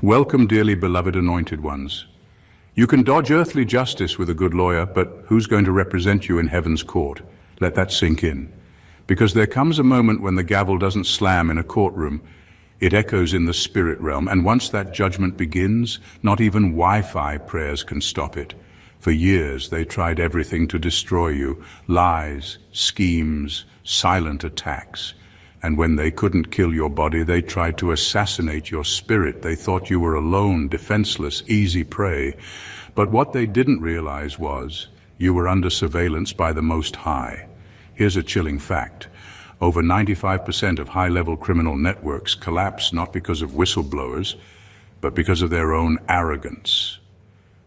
Welcome, dearly beloved anointed ones. You can dodge earthly justice with a good lawyer, but who's going to represent you in heaven's court? Let that sink in. Because there comes a moment when the gavel doesn't slam in a courtroom, it echoes in the spirit realm, and once that judgment begins, not even Wi-Fi prayers can stop it. For years they tried everything to destroy you, lies, schemes, silent attacks. And when they couldn't kill your body, they tried to assassinate your spirit. They thought you were alone, defenseless, easy prey. But what they didn't realize was you were under surveillance by the Most High. Here's a chilling fact. Over 95% of high-level criminal networks collapse not because of whistleblowers, but because of their own arrogance.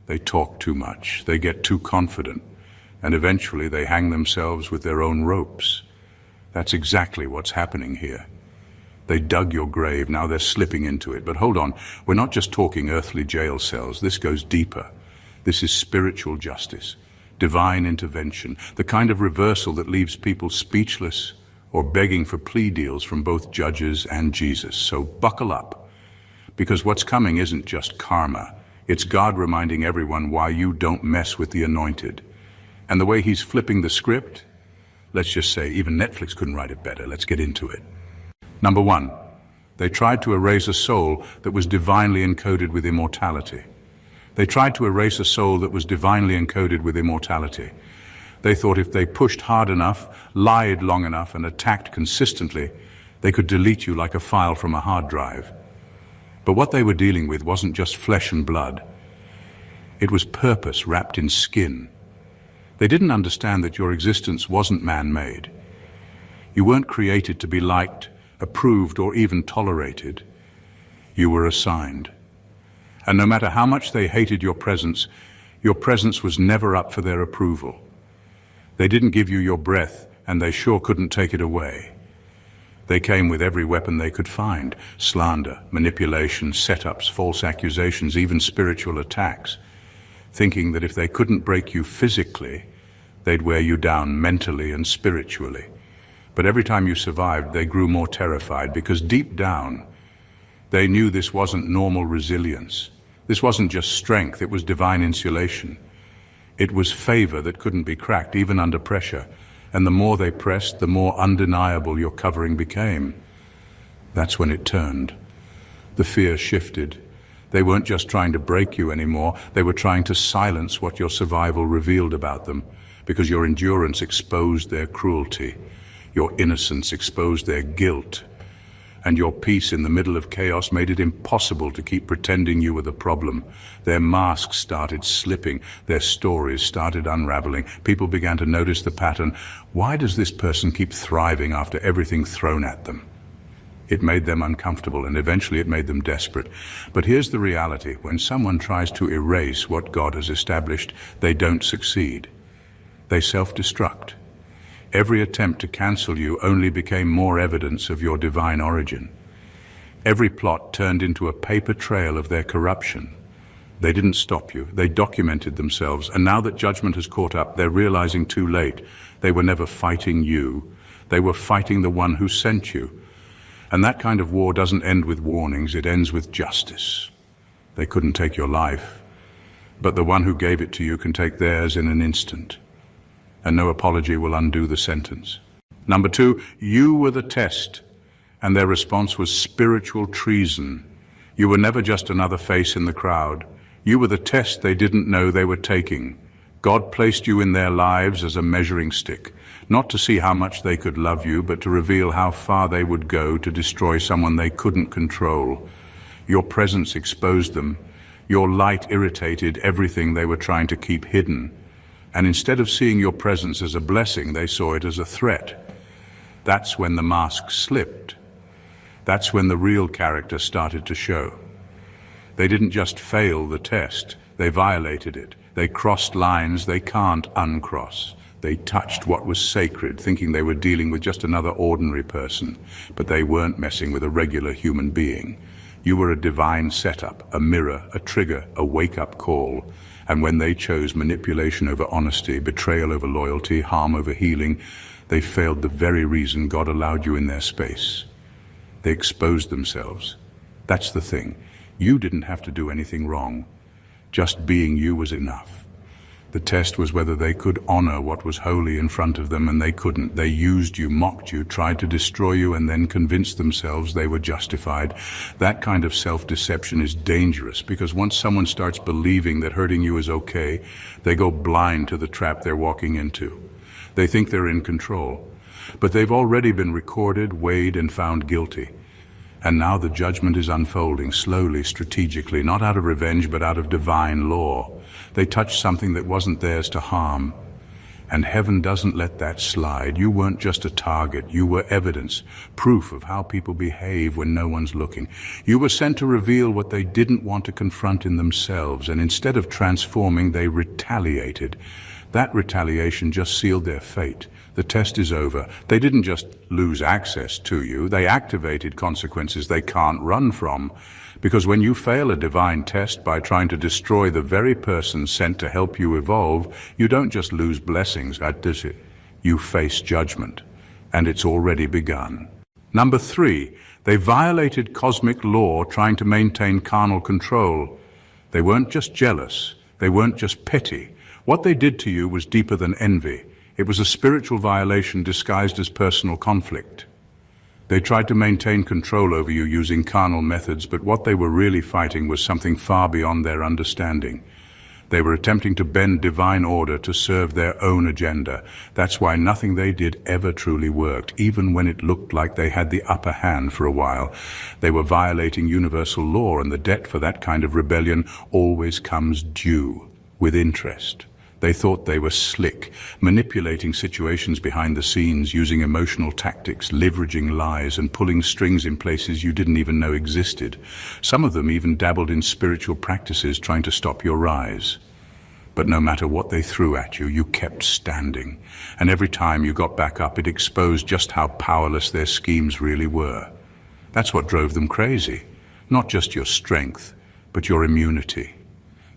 They talk too much, they get too confident, and eventually they hang themselves with their own ropes. That's exactly what's happening here. They dug your grave, now they're slipping into it. But hold on, we're not just talking earthly jail cells. This goes deeper. This is spiritual justice, divine intervention, the kind of reversal that leaves people speechless or begging for plea deals from both judges and Jesus. So buckle up, because what's coming isn't just karma. It's God reminding everyone why you don't mess with the anointed. And the way he's flipping the script, let's just say even Netflix couldn't write it better. Let's get into it. Number one, they tried to erase a soul that was divinely encoded with immortality. They tried to erase a soul that was divinely encoded with immortality. They thought if they pushed hard enough, lied long enough, and attacked consistently, they could delete you like a file from a hard drive. But what they were dealing with wasn't just flesh and blood. It was purpose wrapped in skin. They didn't understand that your existence wasn't man-made. You weren't created to be liked, approved, or even tolerated. You were assigned. And no matter how much they hated your presence was never up for their approval. They didn't give you your breath, and they sure couldn't take it away. They came with every weapon they could find: slander, manipulation, setups, false accusations, even spiritual attacks, thinking that if they couldn't break you physically, they'd wear you down mentally and spiritually. But every time you survived, they grew more terrified, because deep down, they knew this wasn't normal resilience. This wasn't just strength, it was divine insulation. It was favor that couldn't be cracked, even under pressure. And the more they pressed, the more undeniable your covering became. That's when it turned. The fear shifted. They weren't just trying to break you anymore, they were trying to silence what your survival revealed about them, because your endurance exposed their cruelty, your innocence exposed their guilt, and your peace in the middle of chaos made it impossible to keep pretending you were the problem. Their masks started slipping, their stories started unraveling. People began to notice the pattern. Why does this person keep thriving after everything thrown at them? It made them uncomfortable, and eventually it made them desperate. But here's the reality. When someone tries to erase what God has established, they don't succeed. They self-destruct. Every attempt to cancel you only became more evidence of your divine origin. Every plot turned into a paper trail of their corruption. They didn't stop you. They documented themselves, and now that judgment has caught up, they're realizing too late. They were never fighting you. They were fighting the one who sent you. And that kind of war doesn't end with warnings, it ends with justice. They couldn't take your life, but the one who gave it to you can take theirs in an instant, and no apology will undo the sentence. Number two, you were the test, and their response was spiritual treason. You were never just another face in the crowd. You were the test they didn't know they were taking. God placed you in their lives as a measuring stick, not to see how much they could love you, but to reveal how far they would go to destroy someone they couldn't control. Your presence exposed them. Your light irritated everything they were trying to keep hidden. And instead of seeing your presence as a blessing, they saw it as a threat. That's when the mask slipped. That's when the real character started to show. They didn't just fail the test, they violated it. They crossed lines they can't uncross. They touched what was sacred, thinking they were dealing with just another ordinary person. But they weren't messing with a regular human being. You were a divine setup, a mirror, a trigger, a wake-up call. And when they chose manipulation over honesty, betrayal over loyalty, harm over healing, they failed the very reason God allowed you in their space. They exposed themselves. That's the thing. You didn't have to do anything wrong. Just being you was enough. The test was whether they could honor what was holy in front of them, and they couldn't. They used you, mocked you, tried to destroy you, and then convinced themselves they were justified. That kind of self-deception is dangerous, because once someone starts believing that hurting you is okay, they go blind to the trap they're walking into. They think they're in control, but they've already been recorded, weighed, and found guilty. And now the judgment is unfolding, slowly, strategically, not out of revenge, but out of divine law. They touched something that wasn't theirs to harm. And heaven doesn't let that slide. You weren't just a target. You were evidence, proof of how people behave when no one's looking. You were sent to reveal what they didn't want to confront in themselves, and instead of transforming, they retaliated. That retaliation just sealed their fate. The test is over. They didn't just lose access to you, they activated consequences they can't run from. Because when you fail a divine test by trying to destroy the very person sent to help you evolve, you don't just lose blessings, you face judgment. And it's already begun. Number 3, they violated cosmic law trying to maintain carnal control. They weren't just jealous, they weren't just petty. What they did to you was deeper than envy. It was a spiritual violation disguised as personal conflict. They tried to maintain control over you using carnal methods, but what they were really fighting was something far beyond their understanding. They were attempting to bend divine order to serve their own agenda. That's why nothing they did ever truly worked, even when it looked like they had the upper hand for a while. They were violating universal law, and the debt for that kind of rebellion always comes due, with interest. They thought they were slick, manipulating situations behind the scenes, using emotional tactics, leveraging lies, and pulling strings in places you didn't even know existed. Some of them even dabbled in spiritual practices trying to stop your rise. But no matter what they threw at you, you kept standing. And every time you got back up, it exposed just how powerless their schemes really were. That's what drove them crazy. Not just your strength, but your immunity.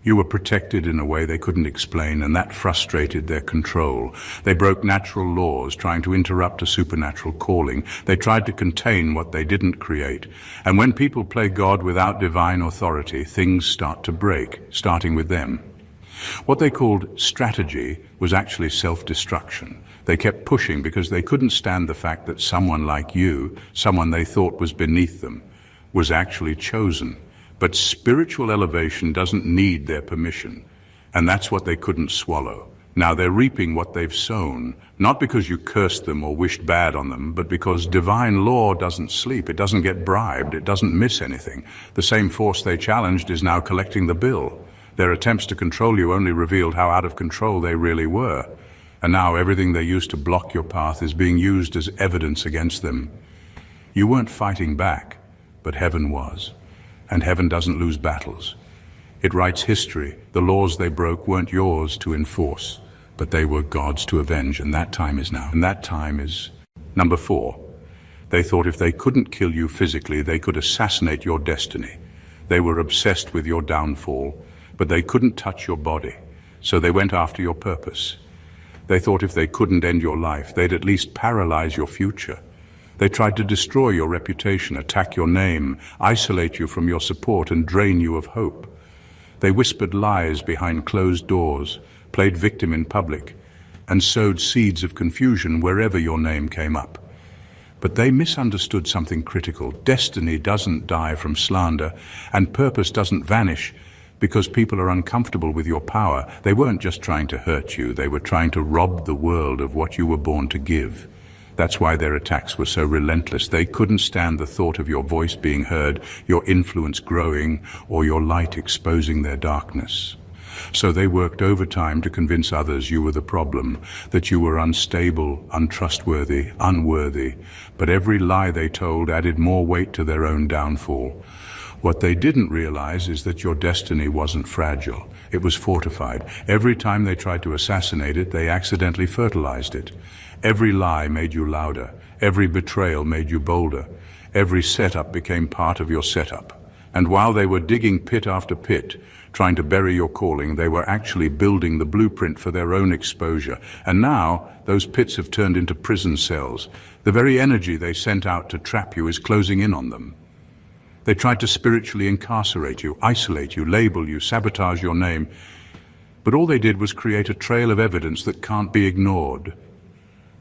You were protected in a way they couldn't explain, and that frustrated their control. They broke natural laws, trying to interrupt a supernatural calling. They tried to contain what they didn't create. And when people play God without divine authority, things start to break, starting with them. What they called strategy was actually self-destruction. They kept pushing because they couldn't stand the fact that someone like you, someone they thought was beneath them, was actually chosen. But spiritual elevation doesn't need their permission, and that's what they couldn't swallow. Now they're reaping what they've sown, not because you cursed them or wished bad on them, but because divine law doesn't sleep, it doesn't get bribed, it doesn't miss anything. The same force they challenged is now collecting the bill. Their attempts to control you only revealed how out of control they really were. And now everything they used to block your path is being used as evidence against them. You weren't fighting back, but heaven was. And heaven doesn't lose battles. It writes history. The laws they broke weren't yours to enforce, but they were God's to avenge, and that time is now. And that time is number 4. They thought if they couldn't kill you physically, they could assassinate your destiny. They were obsessed with your downfall, but they couldn't touch your body, so they went after your purpose. They thought if they couldn't end your life, they'd at least paralyze your future. They tried to destroy your reputation, attack your name, isolate you from your support, and drain you of hope. They whispered lies behind closed doors, played victim in public, and sowed seeds of confusion wherever your name came up. But they misunderstood something critical. Destiny doesn't die from slander, and purpose doesn't vanish because people are uncomfortable with your power. They weren't just trying to hurt you, they were trying to rob the world of what you were born to give. That's why their attacks were so relentless. They couldn't stand the thought of your voice being heard, your influence growing, or your light exposing their darkness. So they worked overtime to convince others you were the problem, that you were unstable, untrustworthy, unworthy. But every lie they told added more weight to their own downfall. What they didn't realize is that your destiny wasn't fragile. It was fortified. Every time they tried to assassinate it, they accidentally fertilized it. Every lie made you louder. Every betrayal made you bolder. Every setup became part of your setup. And while they were digging pit after pit, trying to bury your calling, they were actually building the blueprint for their own exposure. And now, those pits have turned into prison cells. The very energy they sent out to trap you is closing in on them. They tried to spiritually incarcerate you, isolate you, label you, sabotage your name. But all they did was create a trail of evidence that can't be ignored.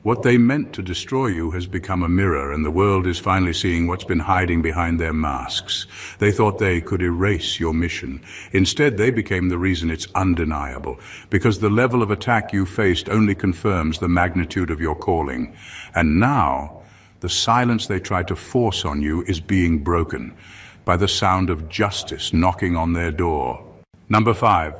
What they meant to destroy you has become a mirror, and the world is finally seeing what's been hiding behind their masks. They thought they could erase your mission. Instead, they became the reason it's undeniable, because the level of attack you faced only confirms the magnitude of your calling. And now, the silence they tried to force on you is being broken by the sound of justice knocking on their door. Number 5,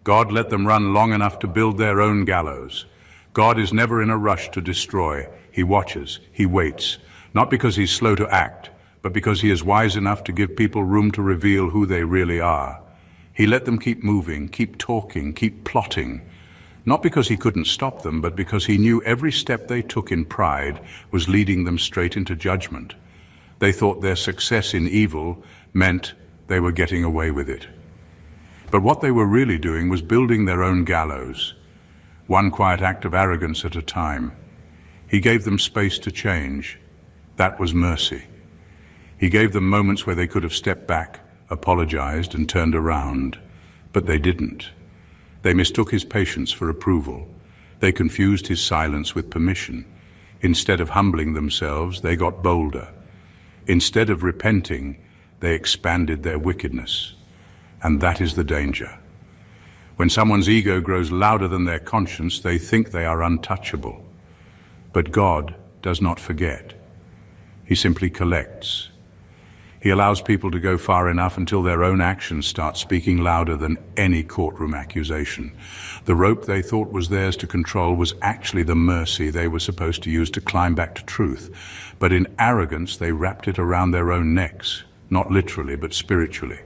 God let them run long enough to build their own gallows. God is never in a rush to destroy. He watches, he waits, not because he's slow to act, but because he is wise enough to give people room to reveal who they really are. He let them keep moving, keep talking, keep plotting, not because he couldn't stop them, but because he knew every step they took in pride was leading them straight into judgment. They thought their success in evil meant they were getting away with it. But what they were really doing was building their own gallows, one quiet act of arrogance at a time. He gave them space to change. That was mercy. He gave them moments where they could have stepped back, apologized, and turned around. But they didn't. They mistook his patience for approval. They confused his silence with permission. Instead of humbling themselves, they got bolder. Instead of repenting, they expanded their wickedness. And that is the danger. When someone's ego grows louder than their conscience, they think they are untouchable. But God does not forget. He simply collects. He allows people to go far enough until their own actions start speaking louder than any courtroom accusation. The rope they thought was theirs to control was actually the mercy they were supposed to use to climb back to truth. But in arrogance, they wrapped it around their own necks, not literally, but spiritually.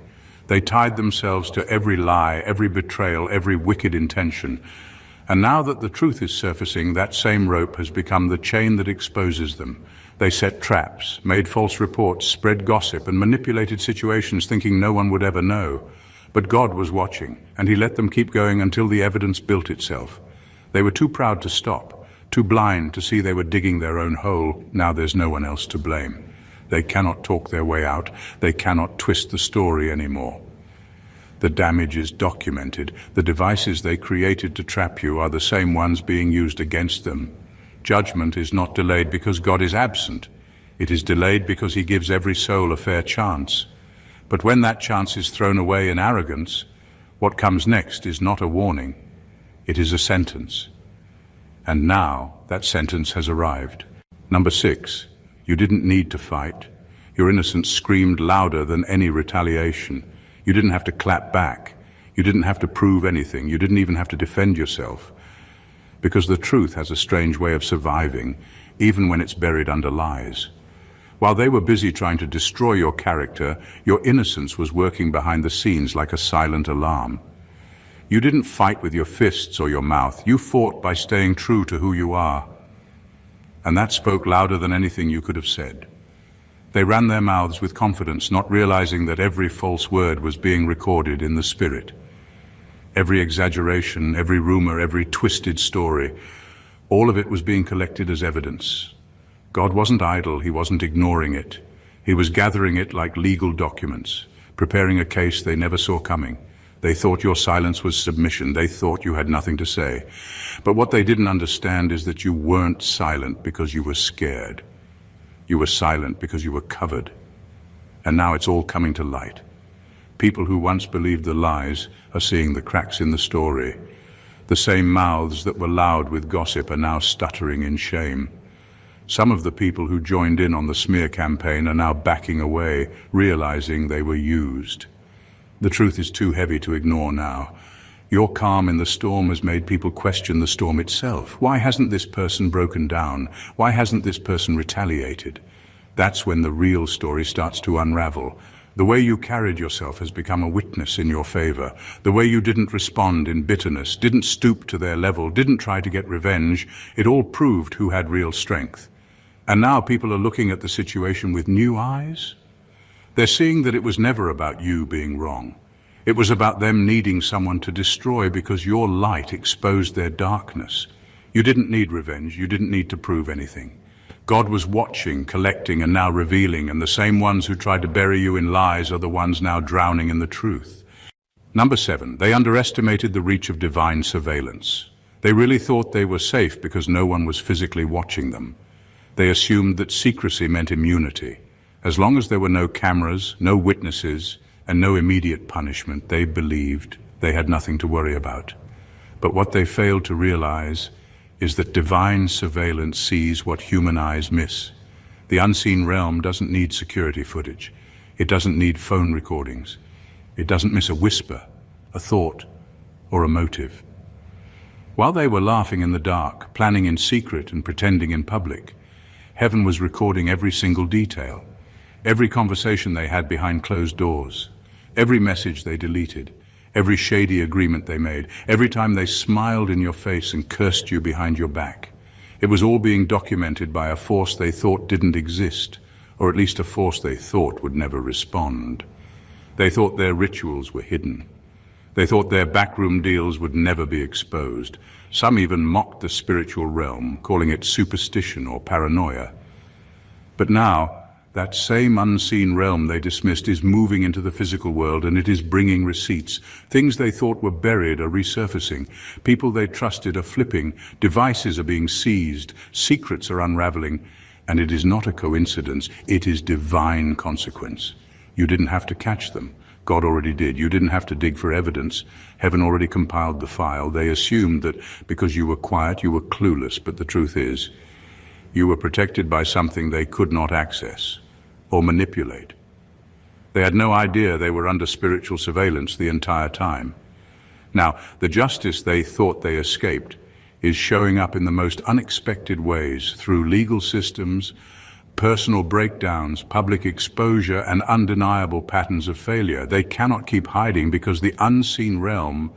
They tied themselves to every lie, every betrayal, every wicked intention. And now that the truth is surfacing, that same rope has become the chain that exposes them. They set traps, made false reports, spread gossip, and manipulated situations thinking no one would ever know. But God was watching, and he let them keep going until the evidence built itself. They were too proud to stop, too blind to see they were digging their own hole. Now there's no one else to blame. They cannot talk their way out. They cannot twist the story anymore. The damage is documented. The devices they created to trap you are the same ones being used against them. Judgment is not delayed because God is absent. It is delayed because he gives every soul a fair chance. But when that chance is thrown away in arrogance, what comes next is not a warning. It is a sentence. And now that sentence has arrived. Number 6. You didn't need to fight. Your innocence screamed louder than any retaliation. You didn't have to clap back. You didn't have to prove anything. You didn't even have to defend yourself. Because the truth has a strange way of surviving, even when it's buried under lies. While they were busy trying to destroy your character, your innocence was working behind the scenes like a silent alarm. You didn't fight with your fists or your mouth. You fought by staying true to who you are. And that spoke louder than anything you could have said. They ran their mouths with confidence, not realizing that every false word was being recorded in the spirit. Every exaggeration, every rumor, every twisted story, all of it was being collected as evidence. God wasn't idle, he wasn't ignoring it. He was gathering it like legal documents, preparing a case they never saw coming. They thought your silence was submission. They thought you had nothing to say. But what they didn't understand is that you weren't silent because you were scared. You were silent because you were covered. And now it's all coming to light. People who once believed the lies are seeing the cracks in the story. The same mouths that were loud with gossip are now stuttering in shame. Some of the people who joined in on the smear campaign are now backing away, realizing they were used. The truth is too heavy to ignore now. Your calm in the storm has made people question the storm itself. Why hasn't this person broken down? Why hasn't this person retaliated? That's when the real story starts to unravel. The way you carried yourself has become a witness in your favor. The way you didn't respond in bitterness, didn't stoop to their level, didn't try to get revenge, it all proved who had real strength. And now people are looking at the situation with new eyes. They're seeing that it was never about you being wrong. It was about them needing someone to destroy because your light exposed their darkness. You didn't need revenge. You didn't need to prove anything. God was watching, collecting, and now revealing, and the same ones who tried to bury you in lies are the ones now drowning in the truth. Number 7, they underestimated the reach of divine surveillance. They really thought they were safe because no one was physically watching them. They assumed that secrecy meant immunity. As long as there were no cameras, no witnesses, and no immediate punishment, they believed they had nothing to worry about. But what they failed to realize is that divine surveillance sees what human eyes miss. The unseen realm doesn't need security footage. It doesn't need phone recordings. It doesn't miss a whisper, a thought, or a motive. While they were laughing in the dark, planning in secret and pretending in public, heaven was recording every single detail, every conversation they had behind closed doors, every message they deleted, every shady agreement they made, every time they smiled in your face and cursed you behind your back. It was all being documented by a force they thought didn't exist, or at least a force they thought would never respond. They thought their rituals were hidden. They thought their backroom deals would never be exposed. Some even mocked the spiritual realm, calling it superstition or paranoia. But now, that same unseen realm they dismissed is moving into the physical world, and it is bringing receipts. Things they thought were buried are resurfacing. People they trusted are flipping. Devices are being seized. Secrets are unraveling. And it is not a coincidence. It is divine consequence. You didn't have to catch them. God already did. You didn't have to dig for evidence. Heaven already compiled the file. They assumed that because you were quiet, you were clueless. But the truth is, you were protected by something they could not access or manipulate. They had no idea they were under spiritual surveillance the entire time. Now, the justice they thought they escaped is showing up in the most unexpected ways through legal systems, personal breakdowns, public exposure, and undeniable patterns of failure. They cannot keep hiding because the unseen realm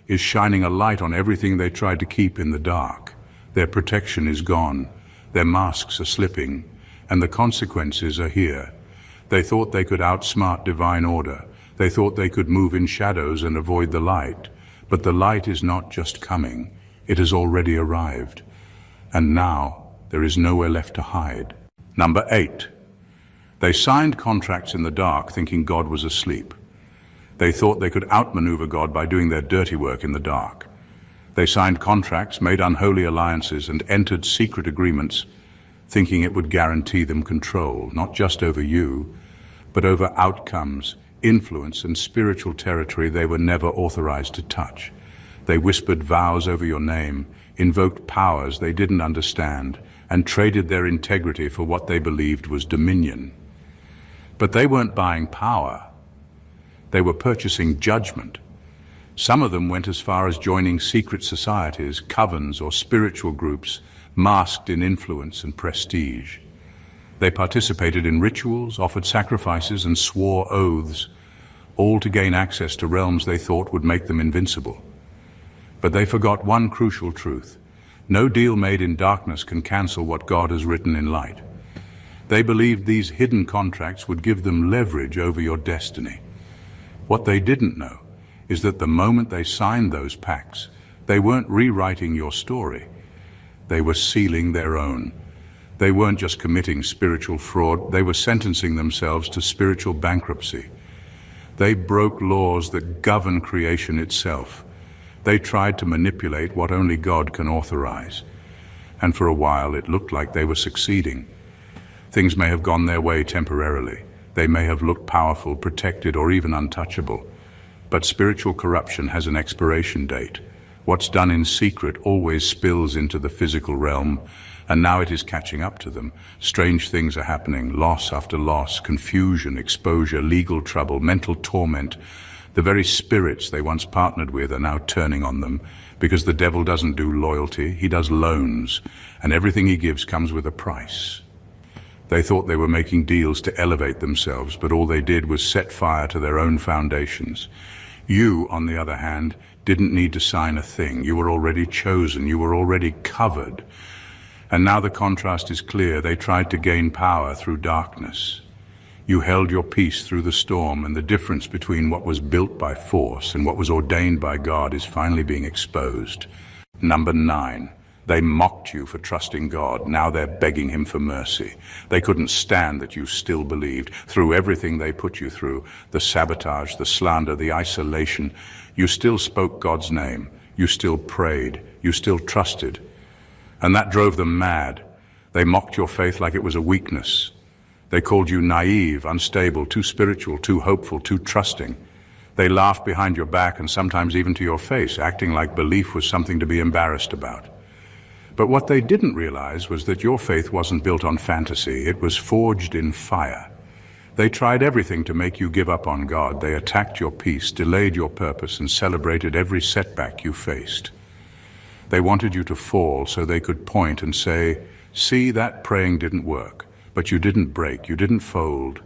is shining a light on everything they tried to keep in the dark. Their protection is gone. Their masks are slipping, and the consequences are here. They thought they could outsmart divine order. They thought they could move in shadows and avoid the light. But the light is not just coming. It has already arrived. And now there is nowhere left to hide. Number 8. They signed contracts in the dark thinking God was asleep. They thought they could outmaneuver God by doing their dirty work in the dark. They signed contracts, made unholy alliances, and entered secret agreements thinking it would guarantee them control, not just over you, but over outcomes, influence, and spiritual territory they were never authorized to touch. They whispered vows over your name, invoked powers they didn't understand, and traded their integrity for what they believed was dominion. But they weren't buying power. They were purchasing judgment. Some of them went as far as joining secret societies, covens, or spiritual groups, masked in influence and prestige. They participated in rituals, offered sacrifices, and swore oaths, all to gain access to realms they thought would make them invincible. But they forgot one crucial truth. No deal made in darkness can cancel what God has written in light. They believed these hidden contracts would give them leverage over your destiny. What they didn't know is that the moment they signed those pacts, they weren't rewriting your story. They were sealing their own. They weren't just committing spiritual fraud, they were sentencing themselves to spiritual bankruptcy. They broke laws that govern creation itself. They tried to manipulate what only God can authorize. And for a while it looked like they were succeeding. Things may have gone their way temporarily. They may have looked powerful, protected, or even untouchable. But spiritual corruption has an expiration date. What's done in secret always spills into the physical realm, and now it is catching up to them. Strange things are happening, loss after loss, confusion, exposure, legal trouble, mental torment. The very spirits they once partnered with are now turning on them, because the devil doesn't do loyalty, he does loans, and everything he gives comes with a price. They thought they were making deals to elevate themselves, but all they did was set fire to their own foundations. You, on the other hand, didn't need to sign a thing. You were already chosen. You were already covered. And now the contrast is clear. They tried to gain power through darkness. You held your peace through the storm, and the difference between what was built by force and what was ordained by God is finally being exposed. Number 9. They mocked you for trusting God. Now they're begging him for mercy. They couldn't stand that you still believed. Through everything they put you through, the sabotage, the slander, the isolation, you still spoke God's name. You still prayed. You still trusted. And that drove them mad. They mocked your faith like it was a weakness. They called you naive, unstable, too spiritual, too hopeful, too trusting. They laughed behind your back and sometimes even to your face, acting like belief was something to be embarrassed about. But what they didn't realize was that your faith wasn't built on fantasy. It was forged in fire. They tried everything to make you give up on God. They attacked your peace, delayed your purpose, and celebrated every setback you faced. They wanted you to fall so they could point and say, "See, that praying didn't work." But you didn't break, you didn't fold.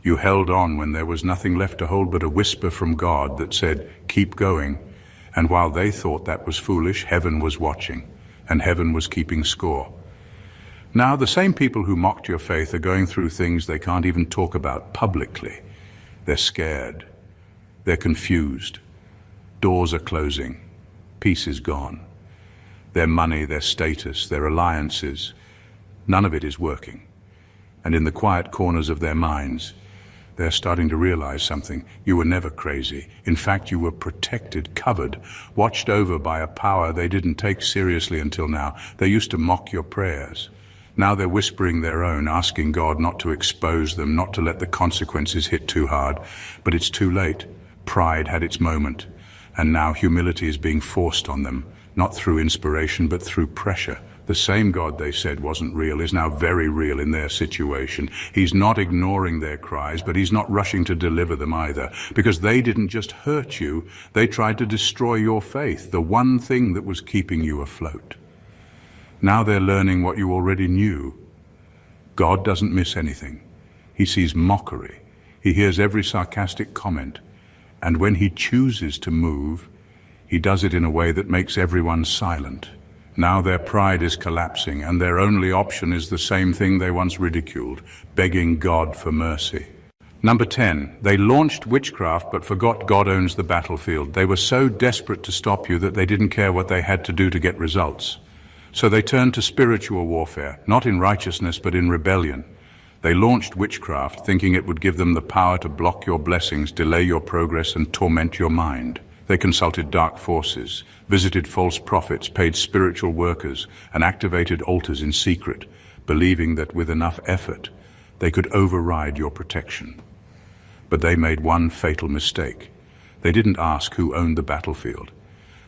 You held on when there was nothing left to hold but a whisper from God that said, "Keep going." And while they thought that was foolish, heaven was watching, and heaven was keeping score. Now, the same people who mocked your faith are going through things they can't even talk about publicly. They're scared. They're confused. Doors are closing. Peace is gone. Their money, their status, their alliances, none of it is working. And in the quiet corners of their minds, they're starting to realize something. You were never crazy. In fact, you were protected, covered, watched over by a power they didn't take seriously until now. They used to mock your prayers. Now they're whispering their own, asking God not to expose them, not to let the consequences hit too hard. But it's too late. Pride had its moment, and now humility is being forced on them, not through inspiration, but through pressure. The same God they said wasn't real is now very real in their situation. He's not ignoring their cries, but he's not rushing to deliver them either. Because they didn't just hurt you, they tried to destroy your faith, the one thing that was keeping you afloat. Now they're learning what you already knew. God doesn't miss anything. He sees mockery. He hears every sarcastic comment. And when he chooses to move, he does it in a way that makes everyone silent. Now their pride is collapsing, and their only option is the same thing they once ridiculed, begging God for mercy. Number 10, they launched witchcraft but forgot God owns the battlefield. They were so desperate to stop you that they didn't care what they had to do to get results. So they turned to spiritual warfare, not in righteousness but in rebellion. They launched witchcraft, thinking it would give them the power to block your blessings, delay your progress, and torment your mind. They consulted dark forces, visited false prophets, paid spiritual workers, and activated altars in secret, believing that with enough effort, they could override your protection. But they made one fatal mistake. They didn't ask who owned the battlefield.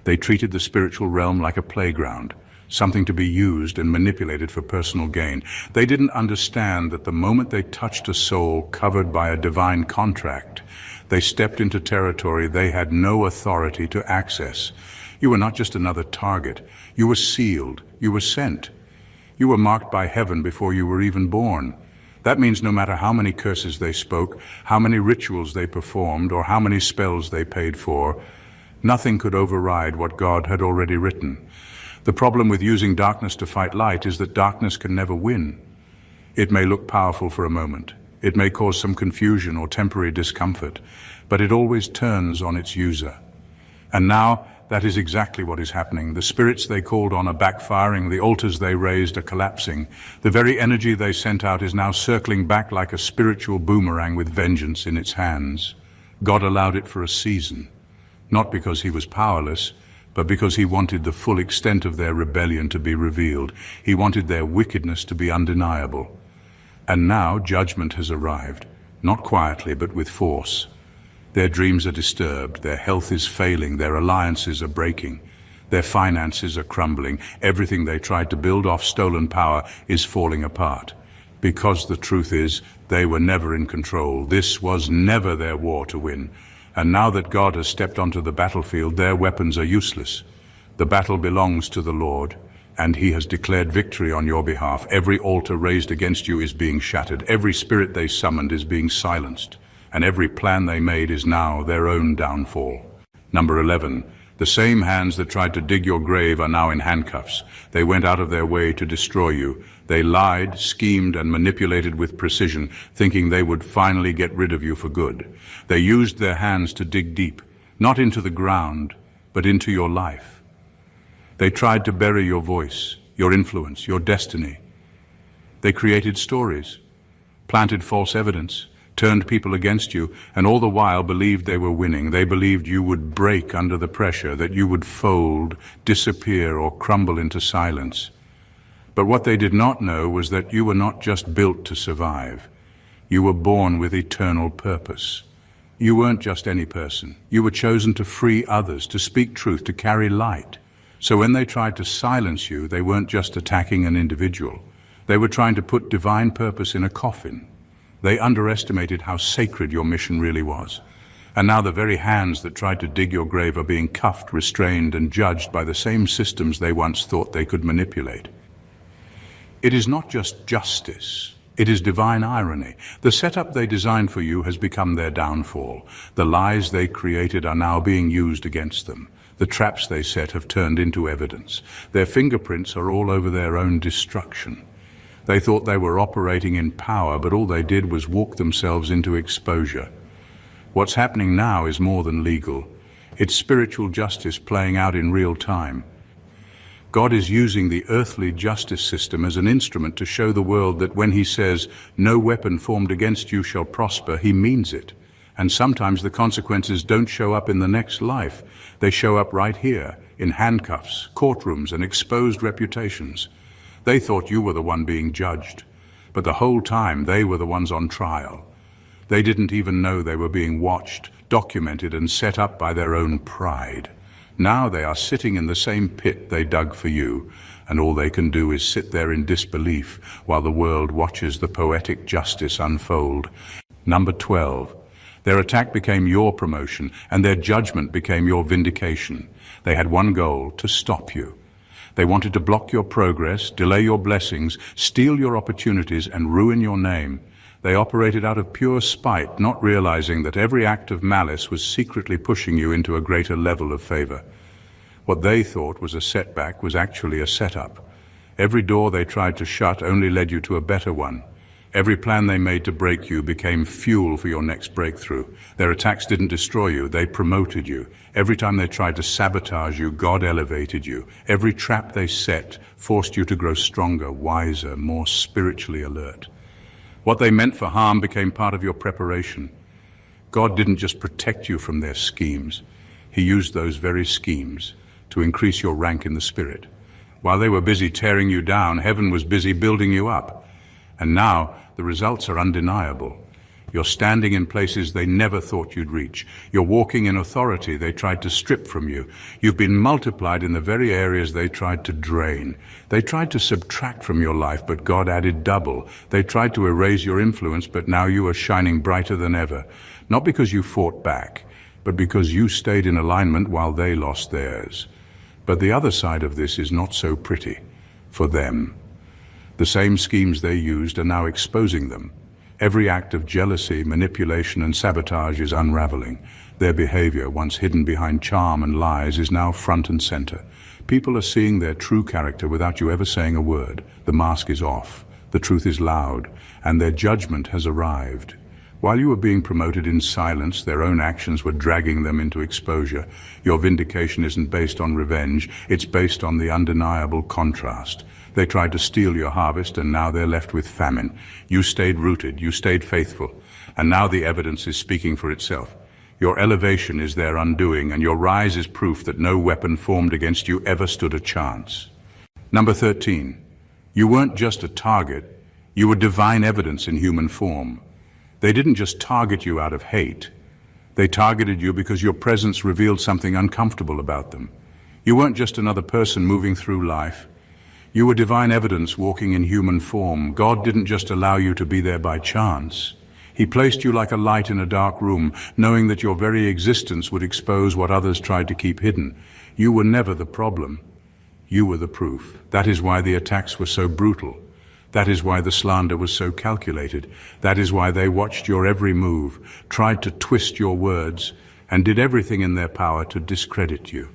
They treated the spiritual realm like a playground, something to be used and manipulated for personal gain. They didn't understand that the moment they touched a soul covered by a divine contract, they stepped into territory they had no authority to access. You were not just another target. You were sealed. You were sent. You were marked by heaven before you were even born. That means no matter how many curses they spoke, how many rituals they performed, or how many spells they paid for, nothing could override what God had already written. The problem with using darkness to fight light is that darkness can never win. It may look powerful for a moment. It may cause some confusion or temporary discomfort, but it always turns on its user. And now, that is exactly what is happening. The spirits they called on are backfiring, the altars they raised are collapsing. The very energy they sent out is now circling back like a spiritual boomerang with vengeance in its hands. God allowed it for a season, not because he was powerless, but because he wanted the full extent of their rebellion to be revealed. He wanted their wickedness to be undeniable. And now judgment has arrived, not quietly, but with force. Their dreams are disturbed, their health is failing, their alliances are breaking, their finances are crumbling. Everything they tried to build off stolen power is falling apart. Because the truth is, they were never in control. This was never their war to win. And now that God has stepped onto the battlefield, their weapons are useless. The battle belongs to the Lord, and he has declared victory on your behalf. Every altar raised against you is being shattered. Every spirit they summoned is being silenced. And every plan they made is now their own downfall. Number 11, the same hands that tried to dig your grave are now in handcuffs. They went out of their way to destroy you. They lied, schemed, and manipulated with precision, thinking they would finally get rid of you for good. They used their hands to dig deep, not into the ground, but into your life. They tried to bury your voice, your influence, your destiny. They created stories, planted false evidence, turned people against you, and all the while believed they were winning. They believed you would break under the pressure, that you would fold, disappear, or crumble into silence. But what they did not know was that you were not just built to survive. You were born with eternal purpose. You weren't just any person. You were chosen to free others, to speak truth, to carry light. So when they tried to silence you, they weren't just attacking an individual. They were trying to put divine purpose in a coffin. They underestimated how sacred your mission really was. And now the very hands that tried to dig your grave are being cuffed, restrained, and judged by the same systems they once thought they could manipulate. It is not just justice. It is divine irony. The setup they designed for you has become their downfall. The lies they created are now being used against them. The traps they set have turned into evidence. Their fingerprints are all over their own destruction. They thought they were operating in power, but all they did was walk themselves into exposure. What's happening now is more than legal. It's spiritual justice playing out in real time. God is using the earthly justice system as an instrument to show the world that when he says, "No weapon formed against you shall prosper," he means it. And sometimes the consequences don't show up in the next life. They show up right here, in handcuffs, courtrooms, and exposed reputations. They thought you were the one being judged, but the whole time they were the ones on trial. They didn't even know they were being watched, documented, and set up by their own pride. Now they are sitting in the same pit they dug for you, and all they can do is sit there in disbelief while the world watches the poetic justice unfold. Number 12. Their attack became your promotion, and their judgment became your vindication. They had one goal: to stop you. They wanted to block your progress, delay your blessings, steal your opportunities, and ruin your name. They operated out of pure spite, not realizing that every act of malice was secretly pushing you into a greater level of favor. What they thought was a setback was actually a setup. Every door they tried to shut only led you to a better one. Every plan they made to break you became fuel for your next breakthrough. Their attacks didn't destroy you, they promoted you. Every time they tried to sabotage you, God elevated you. Every trap they set forced you to grow stronger, wiser, more spiritually alert. What they meant for harm became part of your preparation. God didn't just protect you from their schemes. He used those very schemes to increase your rank in the Spirit. While they were busy tearing you down, heaven was busy building you up. And now the results are undeniable. You're standing in places they never thought you'd reach. You're walking in authority they tried to strip from you. You've been multiplied in the very areas they tried to drain. They tried to subtract from your life, but God added double. They tried to erase your influence, but now you are shining brighter than ever. Not because you fought back, but because you stayed in alignment while they lost theirs. But the other side of this is not so pretty for them. The same schemes they used are now exposing them. Every act of jealousy, manipulation, and sabotage is unraveling. Their behavior, once hidden behind charm and lies, is now front and center. People are seeing their true character without you ever saying a word. The mask is off, the truth is loud, and their judgment has arrived. While you were being promoted in silence, their own actions were dragging them into exposure. Your vindication isn't based on revenge, it's based on the undeniable contrast. They tried to steal your harvest, and now they're left with famine. You stayed rooted, you stayed faithful, and now the evidence is speaking for itself. Your elevation is their undoing, and your rise is proof that no weapon formed against you ever stood a chance. Number 13. You weren't just a target, you were divine evidence in human form. They didn't just target you out of hate. They targeted you because your presence revealed something uncomfortable about them. You weren't just another person moving through life. You were divine evidence walking in human form. God didn't just allow you to be there by chance. He placed you like a light in a dark room, knowing that your very existence would expose what others tried to keep hidden. You were never the problem. You were the proof. That is why the attacks were so brutal. That is why the slander was so calculated. That is why they watched your every move, tried to twist your words, and did everything in their power to discredit you.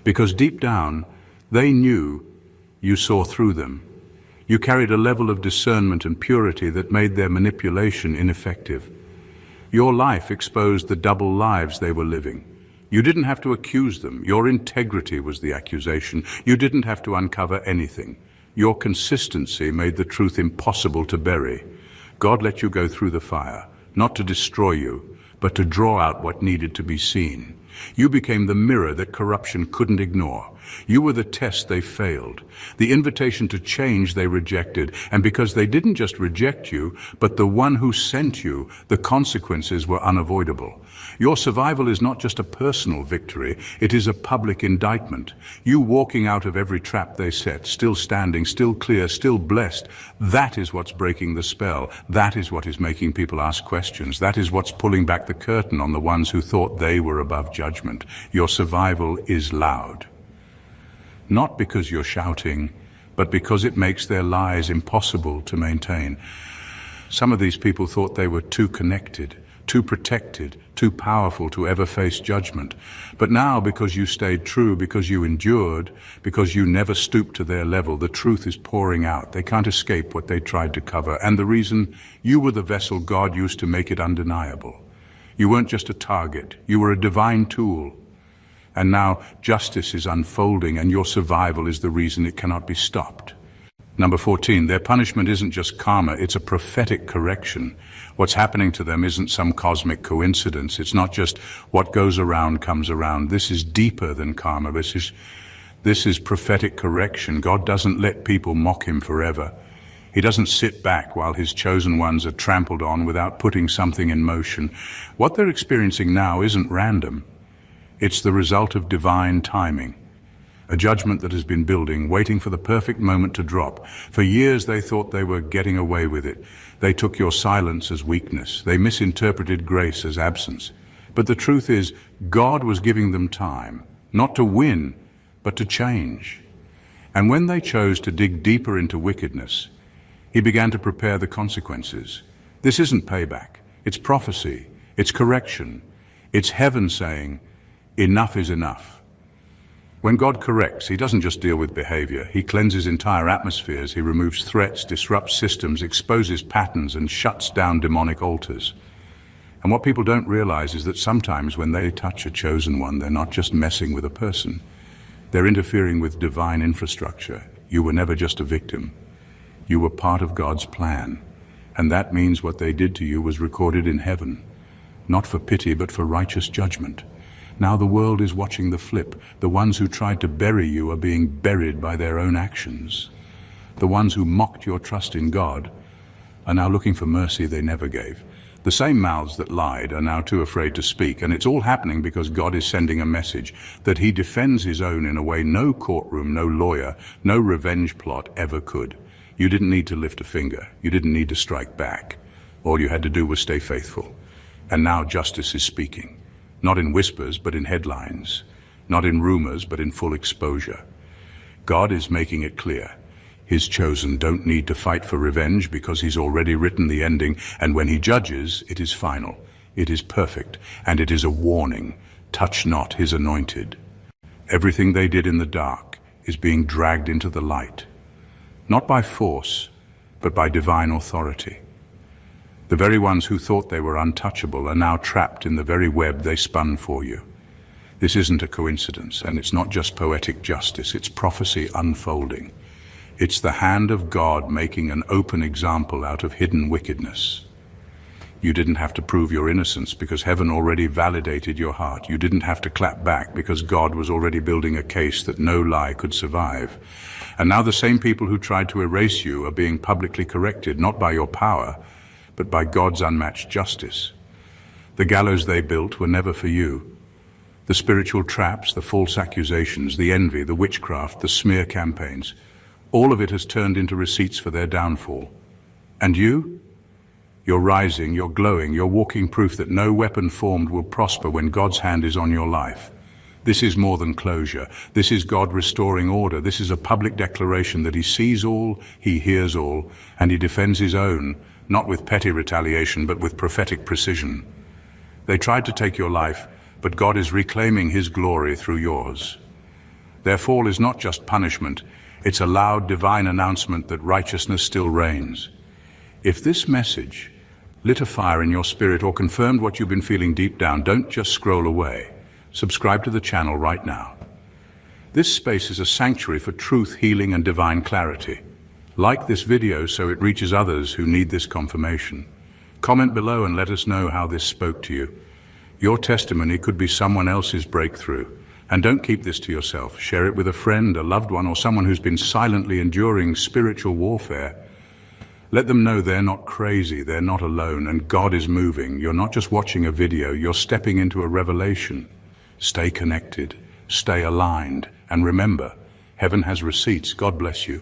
Because deep down, they knew you saw through them. You carried a level of discernment and purity that made their manipulation ineffective. Your life exposed the double lives they were living. You didn't have to accuse them. Your integrity was the accusation. You didn't have to uncover anything. Your consistency made the truth impossible to bury. God let you go through the fire, not to destroy you, but to draw out what needed to be seen. You became the mirror that corruption couldn't ignore. You were the test they failed, the invitation to change they rejected, and because they didn't just reject you, but the one who sent you, the consequences were unavoidable. Your survival is not just a personal victory, it is a public indictment. You walking out of every trap they set, still standing, still clear, still blessed, that is what's breaking the spell. That is what is making people ask questions. That is what's pulling back the curtain on the ones who thought they were above judgment. Your survival is loud. Not because you're shouting, but because it makes their lies impossible to maintain. Some of these people thought they were too connected, too protected, too powerful to ever face judgment. But now, because you stayed true, because you endured, because you never stooped to their level, the truth is pouring out. They can't escape what they tried to cover. And the reason, you were the vessel God used to make it undeniable. You weren't just a target, you were a divine tool. And now justice is unfolding, and your survival is the reason it cannot be stopped. Number 14, their punishment isn't just karma, it's a prophetic correction. What's happening to them isn't some cosmic coincidence. It's not just what goes around comes around. This is deeper than karma. This is prophetic correction. God doesn't let people mock him forever. He doesn't sit back while his chosen ones are trampled on without putting something in motion. What they're experiencing now isn't random. It's the result of divine timing. A judgment that has been building, waiting for the perfect moment to drop. For years they thought they were getting away with it. They took your silence as weakness. They misinterpreted grace as absence. But the truth is, God was giving them time, not to win, but to change. And when they chose to dig deeper into wickedness, he began to prepare the consequences. This isn't payback. It's prophecy. It's correction. It's heaven saying, enough is enough. When God corrects, he doesn't just deal with behavior. He cleanses entire atmospheres. He removes threats, disrupts systems, exposes patterns, and shuts down demonic altars. And what people don't realize is that sometimes when they touch a chosen one, they're not just messing with a person. They're interfering with divine infrastructure. You were never just a victim. You were part of God's plan. And that means what they did to you was recorded in heaven. Not for pity, but for righteous judgment. Now the world is watching the flip. The ones who tried to bury you are being buried by their own actions. The ones who mocked your trust in God are now looking for mercy they never gave. The same mouths that lied are now too afraid to speak, and it's all happening because God is sending a message that he defends his own in a way no courtroom, no lawyer, no revenge plot ever could. You didn't need to lift a finger. You didn't need to strike back. All you had to do was stay faithful. And now justice is speaking. Not in whispers, but in headlines. Not in rumors, but in full exposure. God is making it clear. His chosen don't need to fight for revenge because he's already written the ending, and when he judges, it is final. It is perfect, and it is a warning. Touch not his anointed. Everything they did in the dark is being dragged into the light. Not by force, but by divine authority. The very ones who thought they were untouchable are now trapped in the very web they spun for you. This isn't a coincidence, and it's not just poetic justice, it's prophecy unfolding. It's the hand of God making an open example out of hidden wickedness. You didn't have to prove your innocence because heaven already validated your heart. You didn't have to clap back because God was already building a case that no lie could survive. And now the same people who tried to erase you are being publicly corrected, not by your power, but by God's unmatched justice. The gallows they built were never for you. The spiritual traps, the false accusations, the envy, the witchcraft, the smear campaigns, all of it has turned into receipts for their downfall. And you? You're rising, you're glowing, you're walking proof that no weapon formed will prosper when God's hand is on your life. This is more than closure. This is God restoring order. This is a public declaration that he sees all, he hears all, and he defends his own, not with petty retaliation, but with prophetic precision. They tried to take your life, but God is reclaiming his glory through yours. Their fall is not just punishment, it's a loud divine announcement that righteousness still reigns. If this message lit a fire in your spirit or confirmed what you've been feeling deep down, don't just scroll away. subscribe to the channel right now. This space is a sanctuary for truth, healing, and divine clarity. Like this video so it reaches others who need this confirmation. Comment below and let us know how this spoke to you. Your testimony could be someone else's breakthrough. And don't keep this to yourself. Share it with a friend, a loved one, or someone who's been silently enduring spiritual warfare. Let them know they're not crazy, they're not alone, and God is moving. You're not just watching a video, you're stepping into a revelation. Stay connected, stay aligned, and remember, heaven has receipts. God bless you.